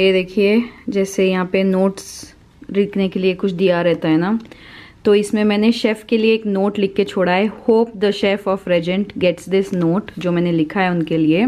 ये देखिए, जैसे यहाँ पे नोट्स लिखने के लिए कुछ दिया रहता है ना, तो इसमें मैंने शेफ़ के लिए एक नोट लिख के छोड़ा है। Hope the chef of Regent gets this note, जो मैंने लिखा है उनके लिए,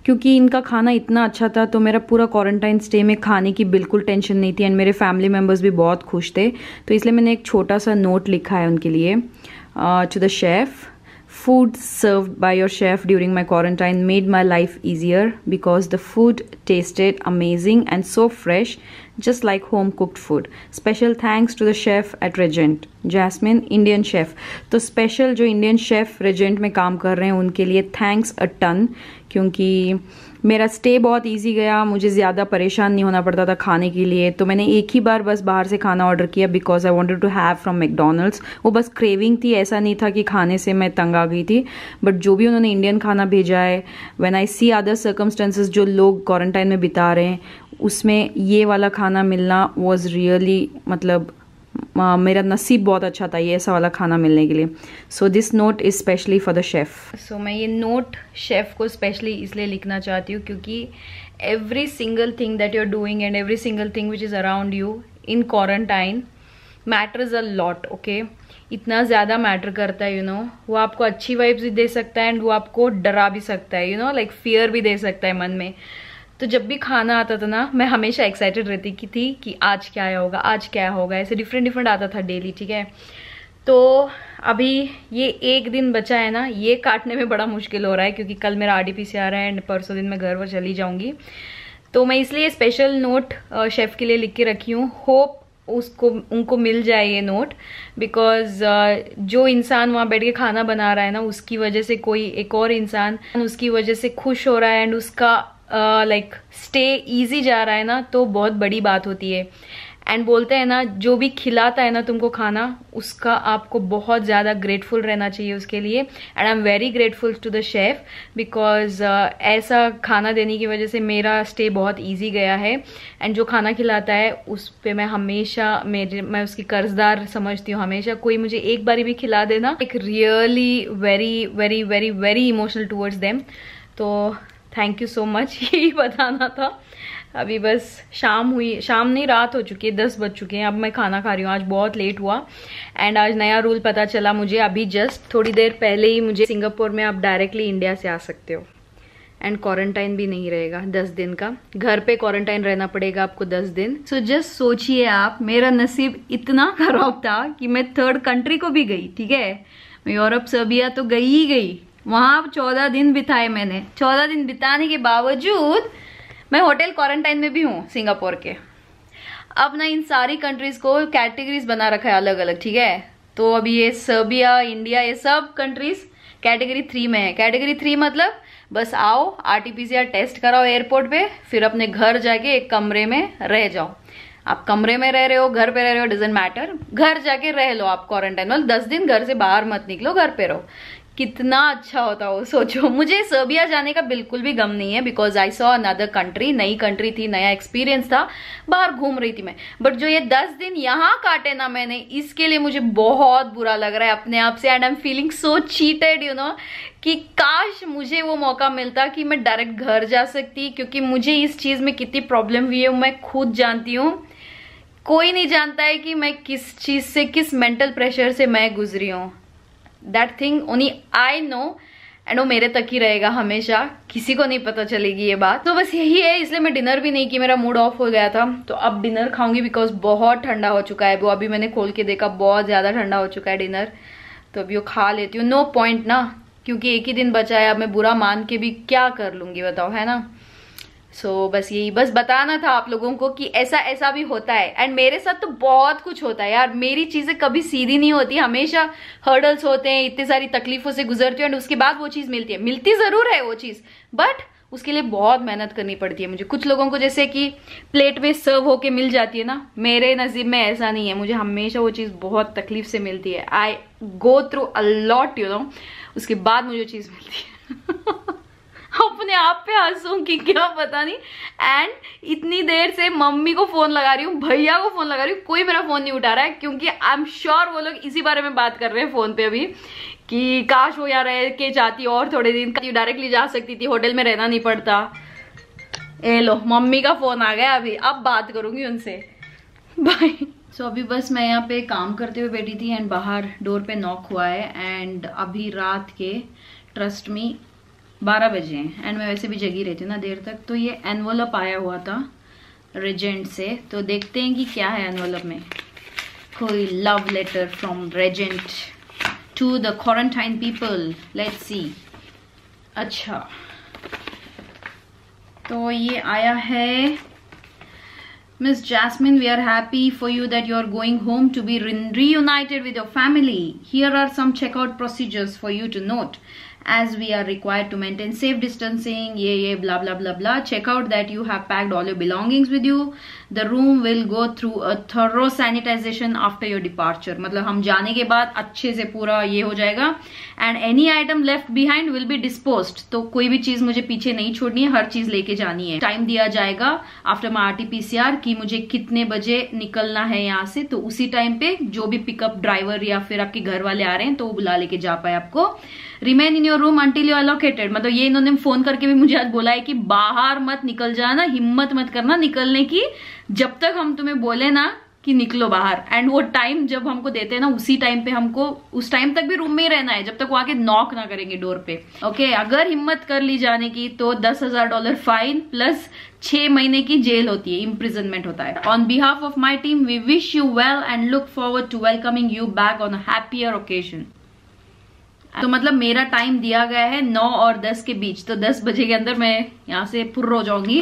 क्योंकि इनका खाना इतना अच्छा था तो मेरा पूरा क्वारंटाइन स्टे में खाने की बिल्कुल टेंशन नहीं थी एंड मेरे फैमिली मेम्बर्स भी बहुत खुश थे। तो इसलिए मैंने एक छोटा सा नोट लिखा है उनके लिए। To the chef, food served by your chef during my quarantine made my life easier because the food tasted amazing and so fresh, just like home cooked food. Special thanks to the chef at Regent, Jasmine, Indian chef. तो special जो Indian chef Regent में काम कर रहे हैं उनके लिए thanks a ton, क्योंकि मेरा स्टे बहुत इजी गया, मुझे ज़्यादा परेशान नहीं होना पड़ता था खाने के लिए। तो मैंने एक ही बार बस बाहर से खाना ऑर्डर किया because I wanted to have from McDonald's. वो बस क्रेविंग थी, ऐसा नहीं था कि खाने से मैं तंग आ गई थी। बट जो भी उन्होंने इंडियन खाना भेजा है, when I see other circumstances जो लोग क्वारंटाइन में बिता रहे हैं, उसमें ये वाला खाना मिलना वॉज रियली, मतलब मेरा नसीब बहुत अच्छा था ये ऐसा वाला खाना मिलने के लिए। So this note is specially for the chef. So मैं ये नोट शेफ़ को स्पेशली इसलिए लिखना चाहती हूँ क्योंकि every single thing that you are doing and every single thing which is around you in quarantine matters a lot. Okay, इतना ज़्यादा मैटर करता है, यू नो। वो आपको अच्छी वाइब्स भी दे सकता है एंड वो आपको डरा भी सकता है, यू नो, लाइक फियर भी दे सकता है मन में। तो जब भी खाना आता था ना, मैं हमेशा एक्साइटेड रहती थी कि आज क्या होगा, आज क्या होगा, ऐसे डिफरेंट आता था डेली, ठीक है। तो अभी ये एक दिन बचा है ना, ये काटने में बड़ा मुश्किल हो रहा है क्योंकि कल मेरा RDPCR है एंड परसों दिन मैं घर पर चली जाऊंगी। तो मैं इसलिए स्पेशल नोट शेफ़ के लिए लिख के रखी हूँ। होप उनको मिल जाए ये नोट, बिकॉज जो इंसान वहाँ बैठ के खाना बना रहा है ना, उसकी वजह से कोई एक और इंसान उसकी वजह से खुश हो रहा है एंड उसका लाइक स्टे इजी जा रहा है ना, तो बहुत बड़ी बात होती है। एंड बोलते हैं ना, जो भी खिलाता है ना तुमको खाना, उसका आपको बहुत ज़्यादा ग्रेटफुल रहना चाहिए उसके लिए। And I am very grateful to the chef because ऐसा खाना देने की वजह से मेरा स्टे बहुत इजी गया है। एंड जो खाना खिलाता है उस पर मैं हमेशा मैं उसकी कर्जदार समझती हूँ। हमेशा कोई मुझे एक बारी भी खिला देना, एक really very very very very emotional towards them. तो थैंक यू सो मच, यही बताना था। अभी बस शाम हुई, शाम नहीं रात हो चुकी है, 10 बज चुके हैं। अब मैं खाना खा रही हूँ, आज बहुत लेट हुआ। एंड आज नया रूल पता चला मुझे अभी जस्ट थोड़ी देर पहले ही, मुझे सिंगापुर में आप डायरेक्टली इंडिया से आ सकते हो एंड क्वारंटाइन भी नहीं रहेगा 10 दिन का। घर पे क्वारंटाइन रहना पड़ेगा आपको 10 दिन। सो जस्ट सोचिए आप, मेरा नसीब इतना खराब था कि मैं 3rd कंट्री को भी गई, ठीक है। मैं यूरोप सर्बिया तो गई ही गई, वहां 14 दिन बिताए मैंने। 14 दिन बिताने के बावजूद मैं होटल क्वारंटाइन में भी हूँ सिंगापुर के। अब ना इन सारी कंट्रीज को कैटेगरीज बना रखा है अलग अलग, ठीक है। तो अभी ये सर्बिया, इंडिया, ये सब कंट्रीज कैटेगरी 3 में है। कैटेगरी 3 मतलब बस आओ, RT-PCR टेस्ट कराओ एयरपोर्ट पे, फिर अपने घर जाके एक कमरे में रह जाओ। आप कमरे में रह रहे हो, घर पे रह रहे हो, डजंट मैटर, घर जाके रह लो आप क्वारंटाइन। मतलब 10 दिन घर से बाहर मत निकलो, घर पे रहो। कितना अच्छा होता हो, सोचो। मुझे सर्बिया जाने का बिल्कुल भी गम नहीं है because I saw another country, नई कंट्री थी, नया एक्सपीरियंस था, बाहर घूम रही थी मैं। बट जो ये 10 दिन यहाँ काटे ना मैंने, इसके लिए मुझे बहुत बुरा लग रहा है अपने आप से। And I am feeling so cheated, you know, कि काश मुझे वो मौका मिलता कि मैं डायरेक्ट घर जा सकती, क्योंकि मुझे इस चीज में कितनी प्रॉब्लम हुई है मैं खुद जानती हूँ। कोई नहीं जानता है कि मैं किस चीज से, किस मेंटल प्रेशर से मैं गुजरी हूँ। That thing only I know, and वो मेरे तक ही रहेगा हमेशा, किसी को नहीं पता चलेगी ये बात। तो बस यही है, इसलिए मैं डिनर भी नहीं की, मेरा मूड ऑफ हो गया था। तो अब डिनर खाऊंगी बिकॉज बहुत ठंडा हो चुका है वो। अभी मैंने खोल के देखा, बहुत ज्यादा ठंडा हो चुका है डिनर। तो अभी वो खा लेती हूँ, नो पॉइंट ना, क्योंकि एक ही दिन बचा है। अब मैं बुरा मान के भी क्या कर लूंगी बताओ, है ना। बस यही, बस बताना था आप लोगों को कि ऐसा भी होता है। एंड मेरे साथ तो बहुत कुछ होता है यार, मेरी चीजें कभी सीधी नहीं होती, हमेशा हर्डल्स होते हैं, इतनी सारी तकलीफों से गुजरती हूँ एंड उसके बाद वो चीज मिलती है। मिलती जरूर है वो चीज, बट उसके लिए बहुत मेहनत करनी पड़ती है मुझे। कुछ लोगों को जैसे कि प्लेट में सर्व होके मिल जाती है ना, मेरे नसीब में ऐसा नहीं है। मुझे हमेशा वो चीज बहुत तकलीफ से मिलती है। I go through a lot, you know, उसके बाद मुझे चीज मिलती है। अपने आप पे हंसूंगी क्या पता नहीं। एंड इतनी देर से मम्मी को फोन लगा रही हूँ, भैया को फोन लगा रही हूँ, कोई मेरा फोन नहीं उठा रहा है, क्योंकि आई एम श्योर वो लोग इसी बारे में बात कर रहे हैं फोन पे अभी, कि काश वो यार रह के जाती और थोड़े दिन डायरेक्टली जा सकती थी, होटल में रहना नहीं पड़ता। ए लो, मम्मी का फोन आ गया अभी, अब बात करूंगी उनसे, बाय। सो अभी बस मैं यहाँ पे काम करते हुए बैठी थी एंड बाहर डोर पे नॉक हुआ है एंड अभी रात के ट्रस्ट मी 12 बजे हैं एंड मैं वैसे भी जगी रहती हूँ ना देर तक। तो ये एनवलप आया हुआ था रेजेंट से, तो देखते हैं कि क्या है एनवलप में। कोई love letter from Regent to the quarantine people, let's see. अच्छा, तो ये आया है, Miss Jasmine, we are happy for you that you are going home to be reunited with your family. Here are some checkout procedures for you to note. As we are required to maintain safe distancing, blah blah blah blah. Check out that you have packed all your belongings with you. The room will go through a thorough sanitization after your departure. मतलब हम जाने के बाद अच्छे से पूरा ये हो जाएगा. And any item left behind will be disposed. तो कोई भी चीज मुझे पीछे नहीं छोड़नी है, हर चीज लेके जानी है. टाइम दिया जाएगा आफ्टर माई RT-PCR कि मुझे कितने बजे निकलना है यहाँ से, तो उसी टाइम पे जो भी पिकअप ड्राइवर या फिर आपके घर वाले आ रहे हैं तो वो बुला लेके जा पाए आपको. Remain in your room until you allocated, मतलब ये इन्होंने फोन करके भी मुझे आज बोला है कि बाहर मत निकल जाना, हिम्मत मत करना निकलने की, जब तक हम तुम्हें बोले ना कि निकलो बाहर. एंड वो टाइम जब हमको देते हैं ना, उसी टाइम पे हमको उस टाइम तक भी रूम में ही रहना है, जब तक वो आके नॉक ना करेंगे डोर पे. ओके, अगर हिम्मत कर ली जाने की तो $10,000 फाइन प्लस 6 महीने की जेल होती है, इम्प्रिजनमेंट होता है. On behalf of my team we wish you well and look forward to welcoming you back on a happier occasion. तो मतलब मेरा टाइम दिया गया है 9 और 10 के बीच, तो 10 बजे के अंदर मैं यहाँ से फुर्र हो जाऊंगी.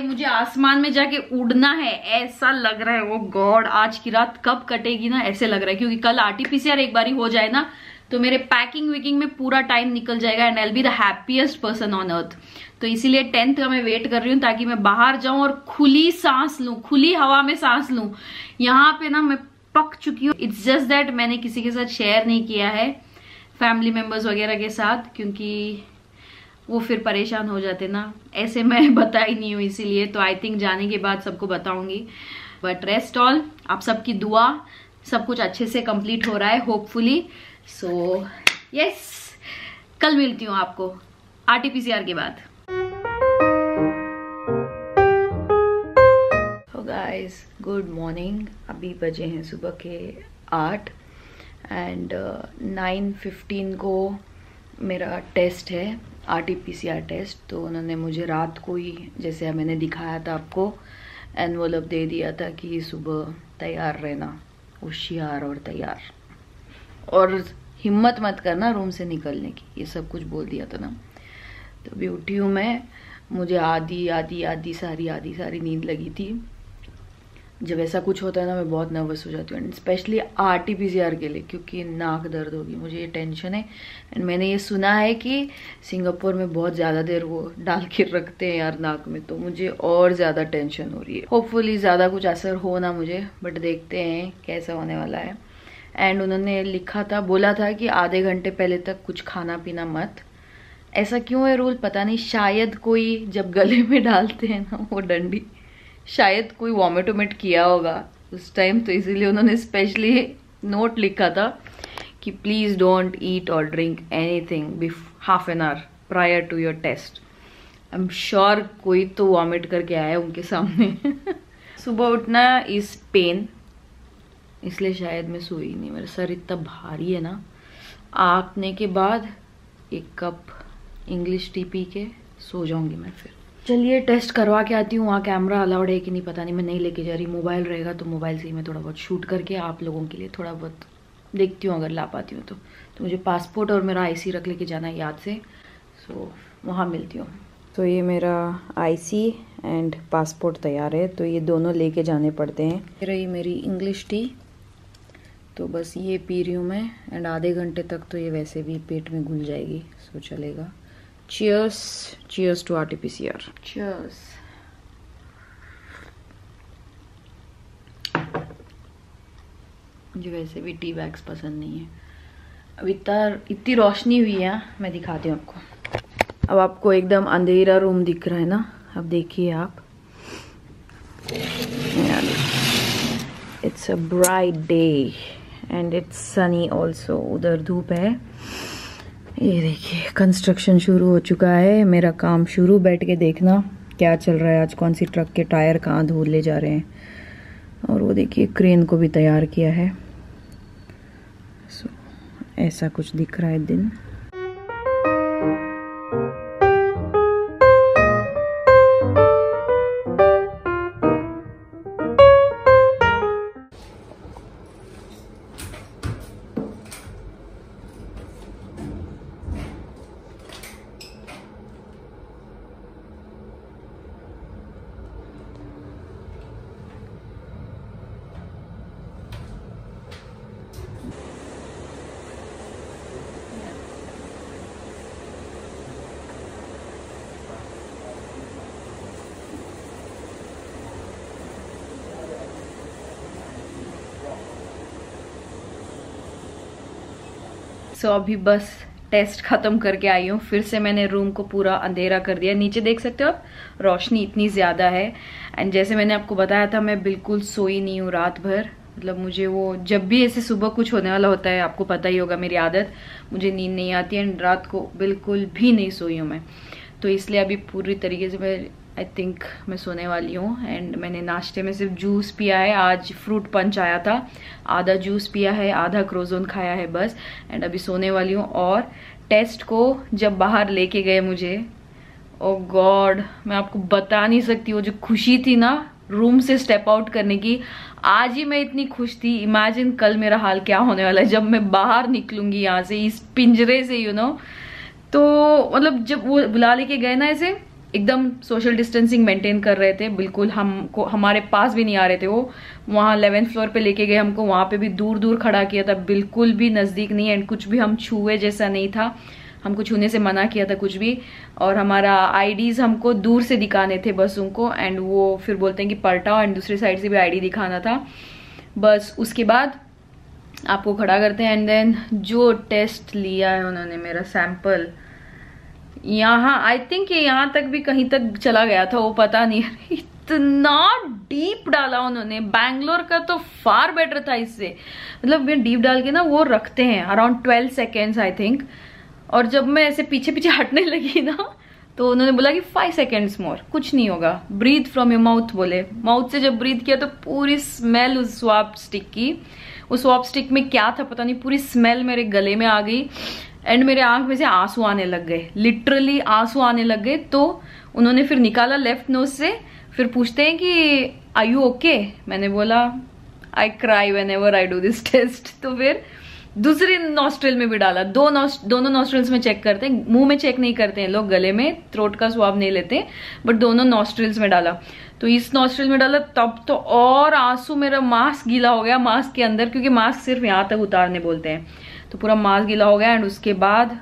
मुझे आसमान में जाके उड़ना है, ऐसा लग रहा है. वो गॉड, आज की रात कब कटेगी ना, ऐसे लग रहा है. क्योंकि कल RT-PCR एक बार ही हो जाए ना, तो मेरे पैकिंग विकिंग में पूरा टाइम निकल जाएगा and I will be the happiest person on earth. तो इसीलिए 10th का मैं वेट कर रही हूँ ताकि मैं बाहर जाऊं और खुली सांस लूं, खुली हवा में सांस लूं. यहाँ पे ना मैं पक चुकी हूँ. इट्स जस्ट दैट मैंने किसी के साथ शेयर नहीं किया है, फैमिली मेंबर्स वगैरह के साथ, क्योंकि वो फिर परेशान हो जाते ना. ऐसे मैं बताई नहीं हूँ इसीलिए. तो आई थिंक जाने के बाद सबको बताऊंगी. बट रेस्ट ऑल, आप सबकी दुआ, सब कुछ अच्छे से कंप्लीट हो रहा है होपफुली. सो यस, कल मिलती हूँ आपको RT-PCR के बाद. Guys, good morning. अभी बजे हैं सुबह के 8 एंड 9:15 को मेरा टेस्ट है, RT-PCR टेस्ट. तो उन्होंने मुझे रात को ही, जैसे मैंने दिखाया था आपको, एनवलप दे दिया था कि सुबह तैयार रहना, होशियार और तैयार, और हिम्मत मत करना रूम से निकलने की, ये सब कुछ बोल दिया था ना. तो अभी उठी हूँ मैं. मुझे आधी सारी नींद लगी थी. जब ऐसा कुछ होता है ना, मैं बहुत नर्वस हो जाती हूँ, स्पेशली RT-PCR के लिए, क्योंकि नाक दर्द होगी, मुझे ये टेंशन है. एंड मैंने ये सुना है कि सिंगापुर में बहुत ज़्यादा देर वो डाल के रखते हैं यार नाक में, तो मुझे और ज़्यादा टेंशन हो रही है. होपफुली ज़्यादा कुछ असर हो ना मुझे, बट देखते हैं कैसा होने वाला है. एंड उन्होंने लिखा था, बोला था कि आधे घंटे पहले तक कुछ खाना पीना मत. ऐसा क्यों है रूल पता नहीं. शायद कोई जब गले में डालते हैं ना वो डंडी, शायद कोई वॉमिट वोमिट किया होगा उस टाइम, तो इसीलिए उन्होंने स्पेशली नोट लिखा था कि प्लीज डोंट ईट और drink anything half an hour prior to your test. I am sure कोई तो वॉमिट करके आया उनके सामने. सुबह उठना इज पेन, इसलिए शायद मैं सोई नहीं. मेरा सर इतना भारी है ना, आँखने के बाद 1 कप इंग्लिश टी पी के सो जाऊंगी मैं फिर. चलिए टेस्ट करवा के आती हूँ. वहाँ कैमरा अलाउड है कि नहीं पता नहीं, मैं नहीं लेके जा रही. मोबाइल रहेगा तो मोबाइल से ही मैं थोड़ा बहुत शूट करके आप लोगों के लिए थोड़ा बहुत देखती हूँ, अगर ला पाती हूँ तो. मुझे पासपोर्ट और मेरा IC रख लेके जाना है याद से. सो वहाँ मिलती हूँ. तो ये मेरा IC एंड पासपोर्ट तैयार है, तो ये दोनों लेके जाने पड़ते हैं. रही मेरी इंग्लिश टी, तो बस ये पी रही हूँ मैं. एंड आधे घंटे तक तो ये वैसे भी पेट में घुल जाएगी, सो चलेगा. Cheers, cheers to RT-PCR. Cheers. मुझे वैसे भी टी बैग्स पसंद नहीं है. अब इतनी रोशनी हुई है, मैं दिखाती हूँ आपको. अब आपको एकदम अंधेरा रूम दिख रहा है ना, अब देखिए आप. It's a bright day and it's Sunny also. उधर धूप है. ये देखिए कंस्ट्रक्शन शुरू हो चुका है. मेरा काम शुरू, बैठ के देखना क्या चल रहा है आज, कौन सी ट्रक के टायर कहाँ धो ले जा रहे हैं। और वो देखिए क्रेन को भी तैयार किया है। ऐसा कुछ दिख रहा है दिन। सो अभी बस टेस्ट खत्म करके आई हूँ। फिर से मैंने रूम को पूरा अंधेरा कर दिया। नीचे देख सकते हो आप, रोशनी इतनी ज्यादा है। एंड जैसे मैंने आपको बताया था, मैं बिल्कुल सोई नहीं हूँ रात भर। मतलब मुझे वो जब भी ऐसे सुबह कुछ होने वाला होता है, आपको पता ही होगा मेरी आदत, मुझे नींद नहीं आती है। एंड रात को बिल्कुल भी नहीं सोई हूँ मैं। तो इसलिए अभी पूरी तरीके से मैं आई थिंक मैं सोने वाली हूँ। एंड मैंने नाश्ते में सिर्फ जूस पिया है। आज फ्रूट पंच आया था, आधा जूस पिया है, आधा क्रोजोन खाया है बस। एंड अभी सोने वाली हूँ। और टेस्ट को जब बाहर लेके गए मुझे, ओ गॉड, मैं आपको बता नहीं सकती वो जो खुशी थी ना रूम से स्टेप आउट करने की। आज ही मैं इतनी खुश थी, इमेजिन कल मेरा हाल क्या होने वाला है जब मैं बाहर निकलूंगी यहाँ से, इस पिंजरे से, यू नो। तो मतलब जब वो बुला लेके गए ना, ऐसे एकदम सोशल डिस्टेंसिंग मेंटेन कर रहे थे, बिल्कुल हमको हमारे पास भी नहीं आ रहे थे वो। वहाँ 11th फ्लोर पे लेके गए हमको, वहां पे भी दूर दूर खड़ा किया था, बिल्कुल भी नजदीक नहीं। एंड कुछ भी हम छुए जैसा नहीं था, हमको छूने से मना किया था कुछ भी। और हमारा आईडीज हमको दूर से दिखाने थे बस उनको। एंड वो फिर बोलते हैं कि पलटाओ, एंड दूसरी साइड से भी आईडी दिखाना था बस। उसके बाद आपको खड़ा करते हैं। एंड देन जो टेस्ट लिया है उन्होंने, मेरा सैंपल यहाँ आई थिंक ये यहाँ तक भी कहीं तक चला गया था, वो पता नहीं। इतना डीप डाला उन्होंने, बैंगलोर का तो फार बेटर था इससे। मतलब ये डीप डाल के ना वो रखते हैं अराउंड 12 सेकेंड्स आई थिंक। और जब मैं ऐसे पीछे पीछे हटने लगी ना, तो उन्होंने बोला कि 5 सेकेंड्स मोर, कुछ नहीं होगा, ब्रीथ फ्रॉम योर माउथ बोले। माउथ से जब ब्रीथ किया तो पूरी स्मेल उस स्वैप स्टिक की, उस स्वैप स्टिक में क्या था पता नहीं, पूरी स्मेल मेरे गले में आ गई। एंड मेरे आंख में से आंसू आने लग गए, लिटरली आंसू आने लग गए। तो उन्होंने फिर निकाला लेफ्ट नोज से, फिर पूछते हैं कि आर यू ओके। मैंने बोला I cry whenever I do this test. तो फिर दूसरी नॉस्ट्रिल में भी डाला। दोनों नॉस्ट्रिल्स में चेक करते हैं, मुंह में चेक नहीं करते हैं लोग, गले में थ्रोट का स्वाब नहीं लेते, बट दोनों नॉस्ट्रिल्स में डाला। तो इस नॉस्ट्रिल में डाला तब तो और आंसू, मेरा मास्क गीला हो गया मास्क के अंदर, क्योंकि मास्क सिर्फ यहाँ तक उतारने बोलते हैं। तो पूरा मास्क गीला हो गया। एंड उसके बाद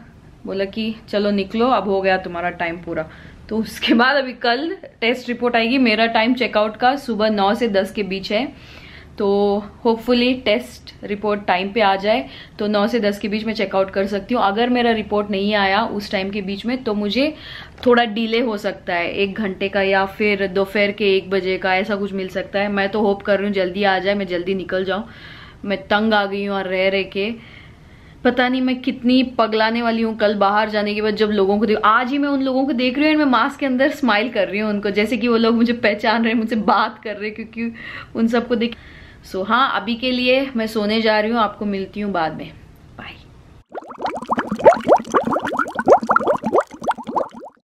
बोला कि चलो निकलो, अब हो गया तुम्हारा टाइम पूरा। तो उसके बाद अभी कल टेस्ट रिपोर्ट आएगी। मेरा टाइम चेकआउट का सुबह 9 से 10 के बीच है। तो होपफुली टेस्ट रिपोर्ट टाइम पे आ जाए तो 9 से 10 के बीच में चेकआउट कर सकती हूँ। अगर मेरा रिपोर्ट नहीं आया उस टाइम के बीच में तो मुझे थोड़ा डिले हो सकता है, 1 घंटे का, या फिर दोपहर के 1 बजे का, ऐसा कुछ मिल सकता है। मैं तो होप कर रही हूँ जल्दी आ जाए, मैं जल्दी निकल जाऊँ। मैं तंग आ गई हूँ और रह के, पता नहीं मैं कितनी पगलाने वाली हूँ कल बाहर जाने के बाद जब लोगों को आज ही मैं उन लोगों को देख रही हूँ, मैं मास्क के अंदर स्माइल कर रही हूँ उनको, जैसे कि वो लोग मुझे पहचान रहे हैं, मुझसे बात कर रहे हैं, क्योंकि उन सबको देख। सो हाँ, अभी के लिए मैं सोने जा रही हूँ, आपको मिलती हूँ बाद में।